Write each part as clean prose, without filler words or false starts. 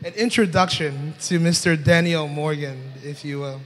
an introduction to Mr. Danyel Morgan, if you will.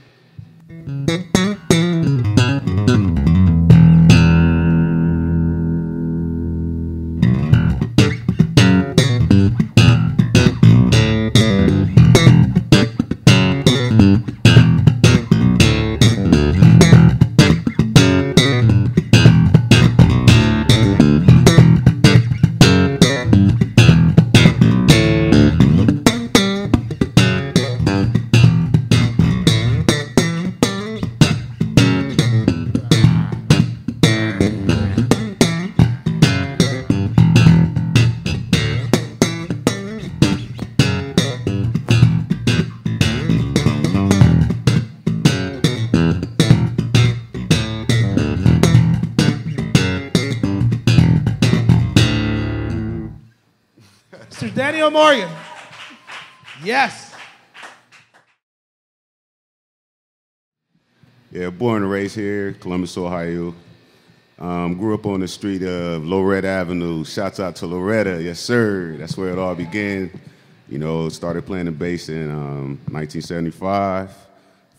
Mr. Danyel Morgan. Yes. Yeah, born and raised here, Columbus, Ohio. Grew up on the street of Loretta Avenue. Shouts out to Loretta, yes sir. That's where it all began. You know, started playing the bass in 1975.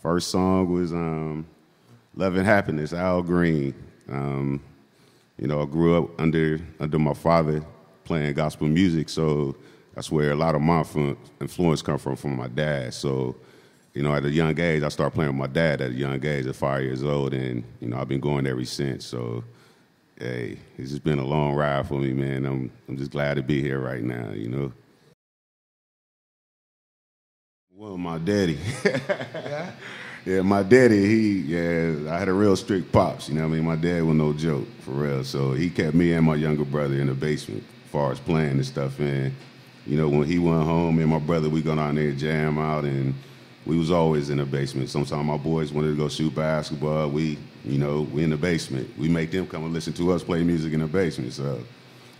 First song was Love and Happiness, Al Green. You know, I grew up under my father playing gospel music, so that's where a lot of my influence come from my dad. So, you know, at a young age, I started playing with my dad at a young age, at 5 years old, and, you know, I've been going ever since. So, hey, it's just been a long ride for me, man. I'm just glad to be here right now, you know. Well, my daddy. Yeah? Yeah, my daddy, I had a real strict pops, you know what I mean? My dad was no joke, for real. So he kept me and my younger brother in the basement as far as playing and stuff. And, you know, when he went home, me and my brother, we go down there and jam out, and we was always in the basement. Sometimes my boys wanted to go shoot basketball. We in the basement. We make them come and listen to us play music in the basement. So,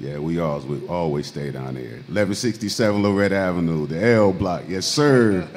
yeah, we always stay down there. 1167 Loretta Avenue, the L block. Yes, sir.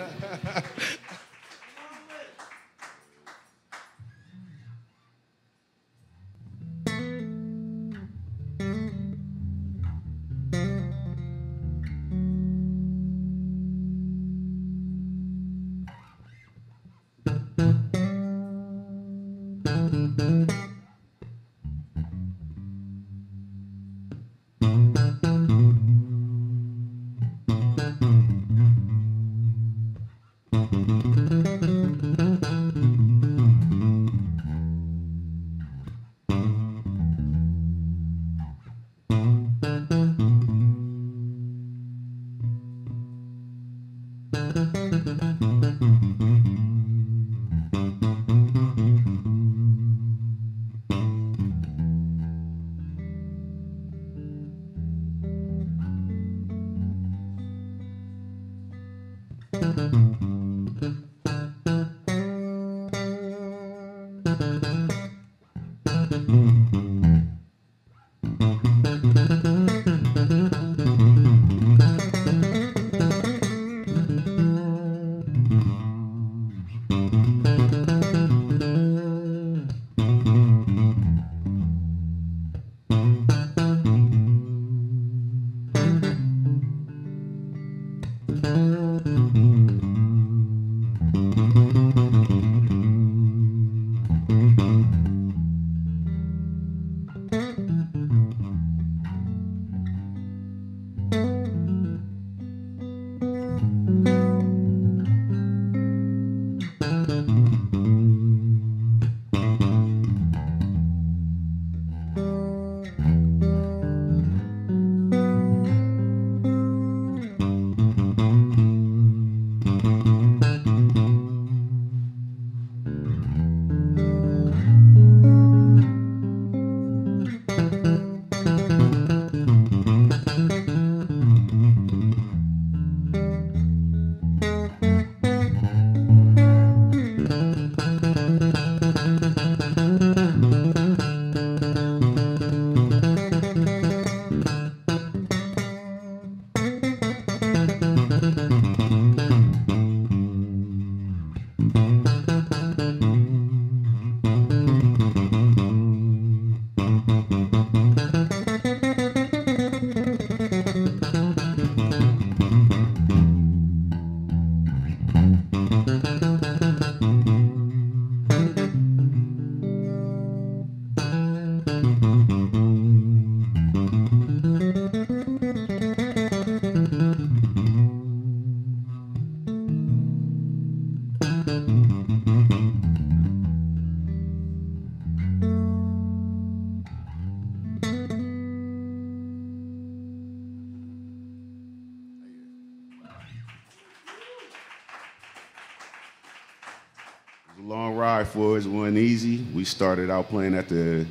long ride for us. It wasn't easy. We started out playing at the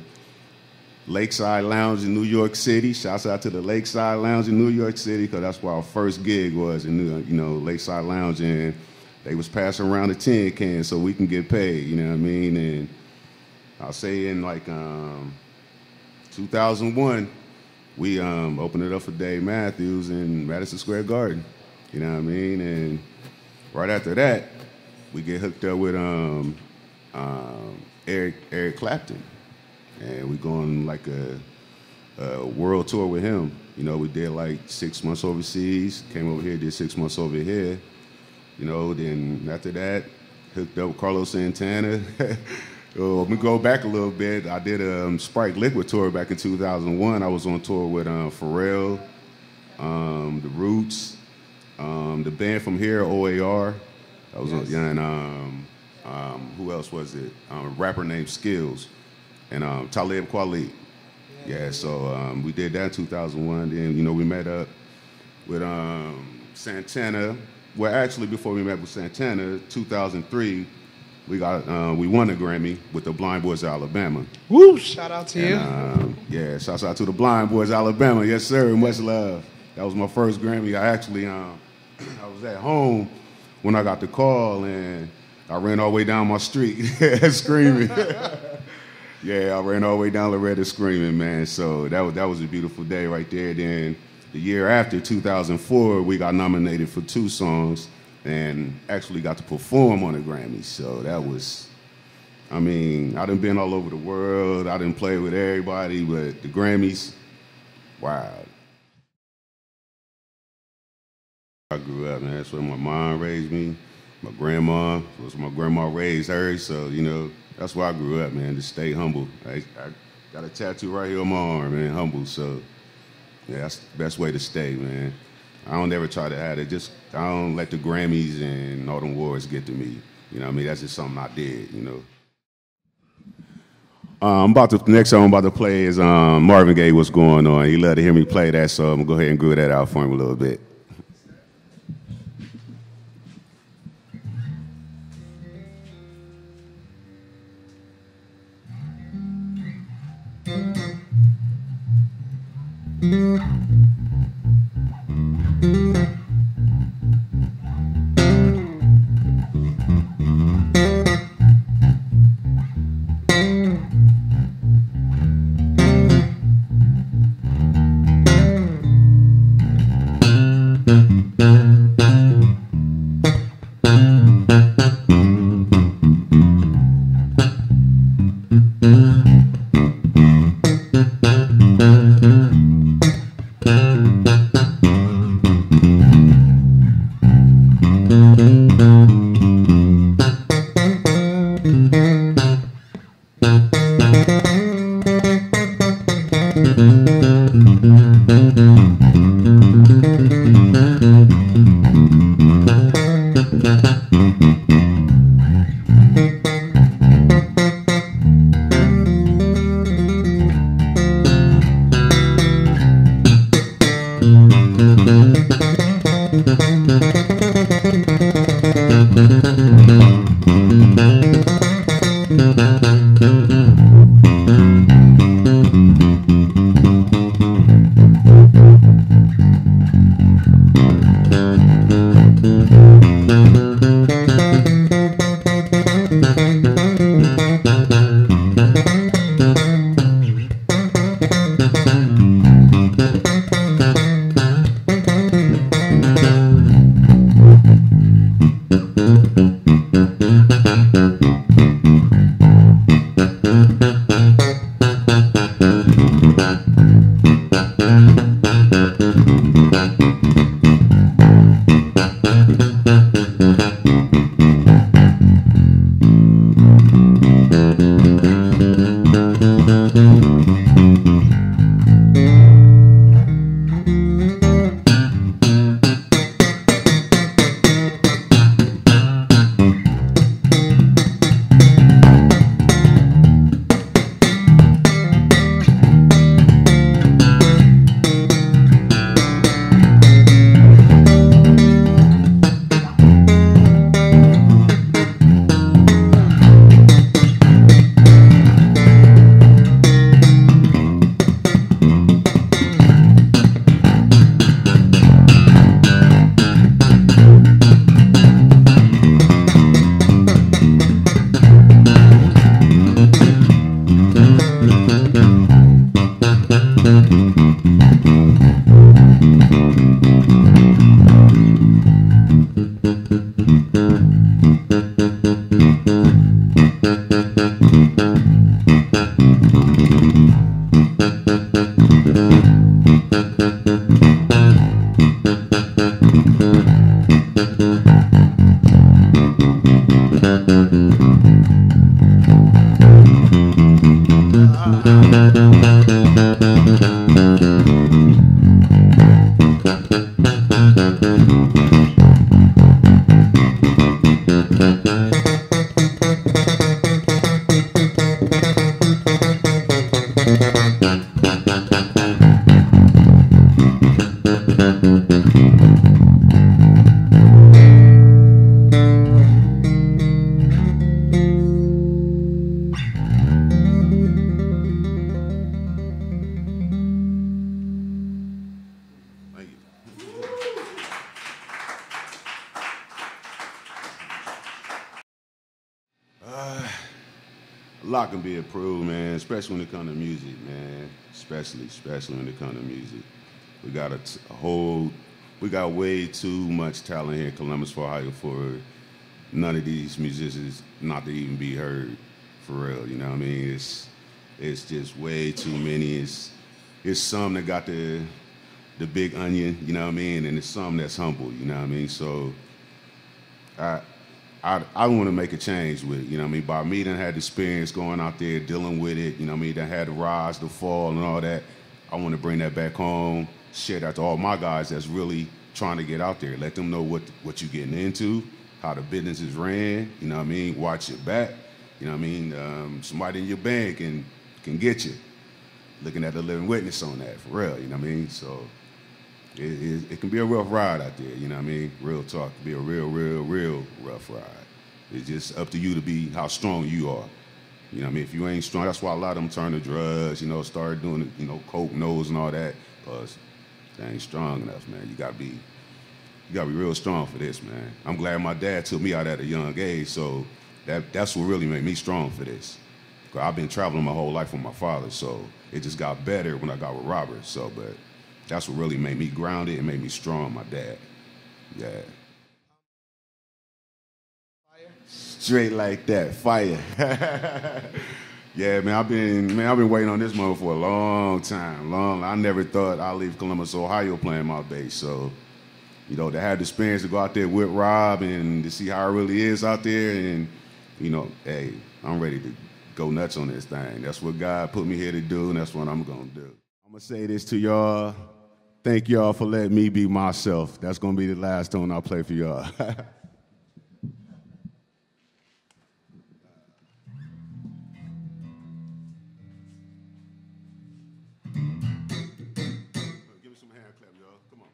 Lakeside Lounge in New York City. Shouts out to the Lakeside Lounge in New York City, because that's where our first gig was in Lakeside Lounge, and they was passing around the tin can so we can get paid. You know what I mean? And I'll say in like 2001, we opened it up for Dave Matthews in Madison Square Garden. You know what I mean? And right after that, we get hooked up with Eric Clapton, and we going like a world tour with him. You know, we did like 6 months overseas, came over here, did 6 months over here. You know, then after that, hooked up with Carlos Santana. Let me go back a little bit. I did a Sprite Liquid tour back in 2001. I was on tour with Pharrell, The Roots, the band from here, OAR. I was on, yeah, and who else was it? A rapper named Skills, and Talib Kweli. Yeah, so we did that in 2001. Then, you know, we met up with Santana. Well, actually, before we met with Santana, 2003, we won a Grammy with the Blind Boys of Alabama. Woo! Shout out to you. Yeah, shouts out to the Blind Boys of Alabama. Yes, sir. Much love. That was my first Grammy. I actually, I was at home when I got the call, and I ran all the way down my street screaming. Yeah, I ran all the way down Loretta screaming, man. So that was a beautiful day right there. Then the year after, 2004, we got nominated for 2 songs and actually got to perform on the Grammys. So that was, I mean, I done been all over the world. I done played with everybody, but the Grammys, wow. I grew up, man. That's where my mom raised me. My grandma, my grandma raised her. So, you know, that's where I grew up, man, to stay humble. I got a tattoo right here on my arm, man, humble. So, yeah, that's the best way to stay, man. I don't ever try to have it. I don't let the Grammys and all them awards get to me. You know what I mean? That's just something I did, you know. The next song I'm about to play is Marvin Gaye, What's Going On. He loved to hear me play that, so I'm going to go ahead and groove that out for him a little bit. A lot can be improved, man, especially when it comes to music, man. Especially when it comes to music. We got we got way too much talent here in Columbus, Ohio for none of these musicians not to even be heard, for real, you know what I mean? It's just way too many. It's some that got the big onion, you know what I mean? And it's some that's humble, you know what I mean? So I want to make a change with it, you know what I mean? By me done had experience going out there, dealing with it, you know what I mean? Done had the rise, the fall, and all that. I want to bring that back home, share that to all my guys that's really trying to get out there. Let them know what you're getting into, how the business is ran, you know what I mean? Watch your back, you know what I mean? Somebody in your band can get you. Looking at the living witness on that, for real, you know what I mean? So it can be a rough ride out there, you know what I mean? Real talk, it can be a real rough ride. It's just up to you to be how strong you are. You know what I mean? If you ain't strong, that's why a lot of them turn to drugs, you know, start doing, you know, coke, nose and all that, because they ain't strong enough, man. You gotta be real strong for this, man. I'm glad my dad took me out at a young age, so that's what really made me strong for this. Because I've been traveling my whole life with my father, so it just got better when I got with Robert. So, but that's what really made me grounded and made me strong, my dad. Yeah. Fire. Straight like that, fire. Yeah, man, I've been waiting on this moment for a long time. I never thought I'd leave Columbus, Ohio playing my bass. So, you know, to have the experience to go out there with Rob and to see how it really is out there, and, you know, hey, I'm ready to go nuts on this thing. That's what God put me here to do, and that's what I'm gonna do. I'm gonna say this to y'all. Thank y'all for letting me be myself. That's gonna be the last tune I play for y'all. Give me some hand clap, y'all. Come on.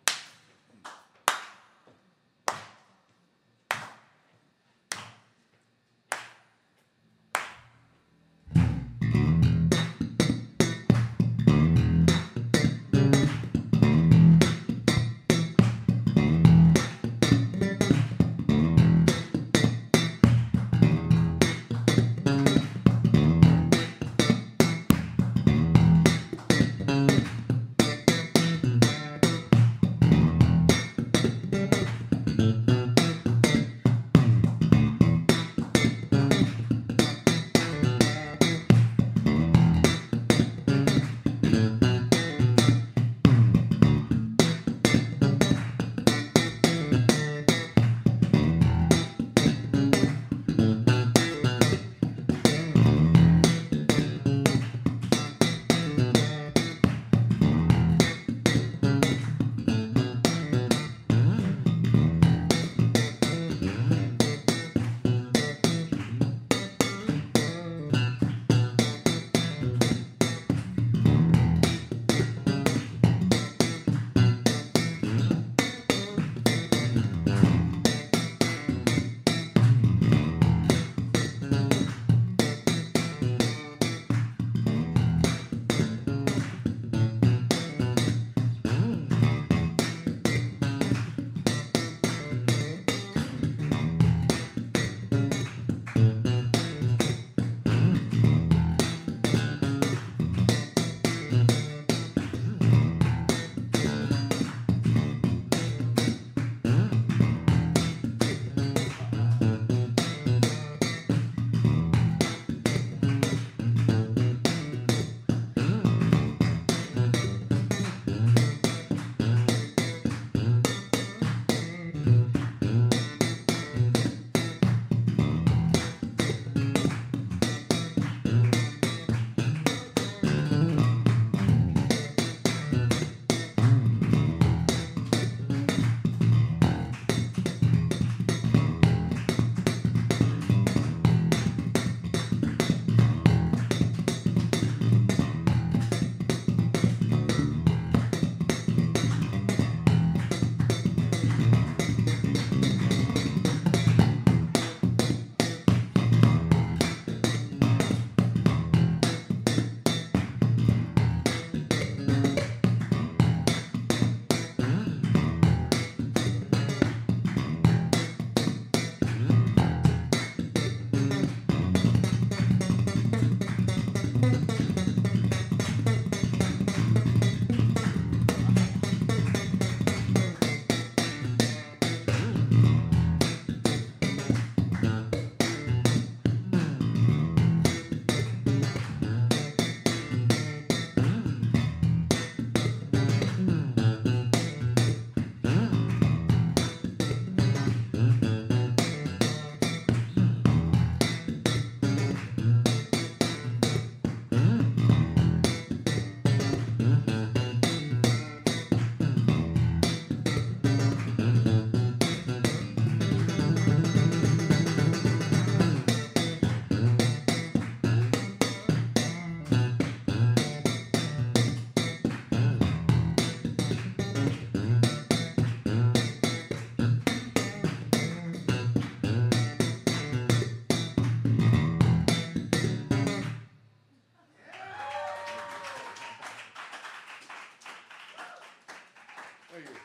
Thank you.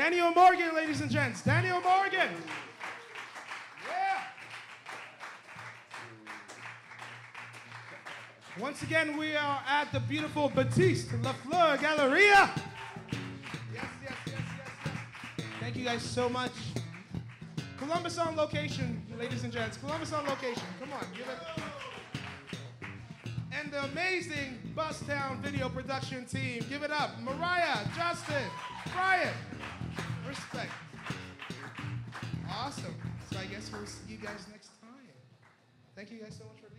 Danyel Morgan, ladies and gents. Danyel Morgan. Yeah. Once again, we are at the beautiful Battiste Lafleur Galleria. Yes. Thank you guys so much. Columbus on location, ladies and gents. Columbus on location. Come on, give it. And the amazing BusTown video production team. Give it up. Mariah, Justin, Brian. Respect. Awesome. So I guess we'll see you guys next time. Thank you guys so much for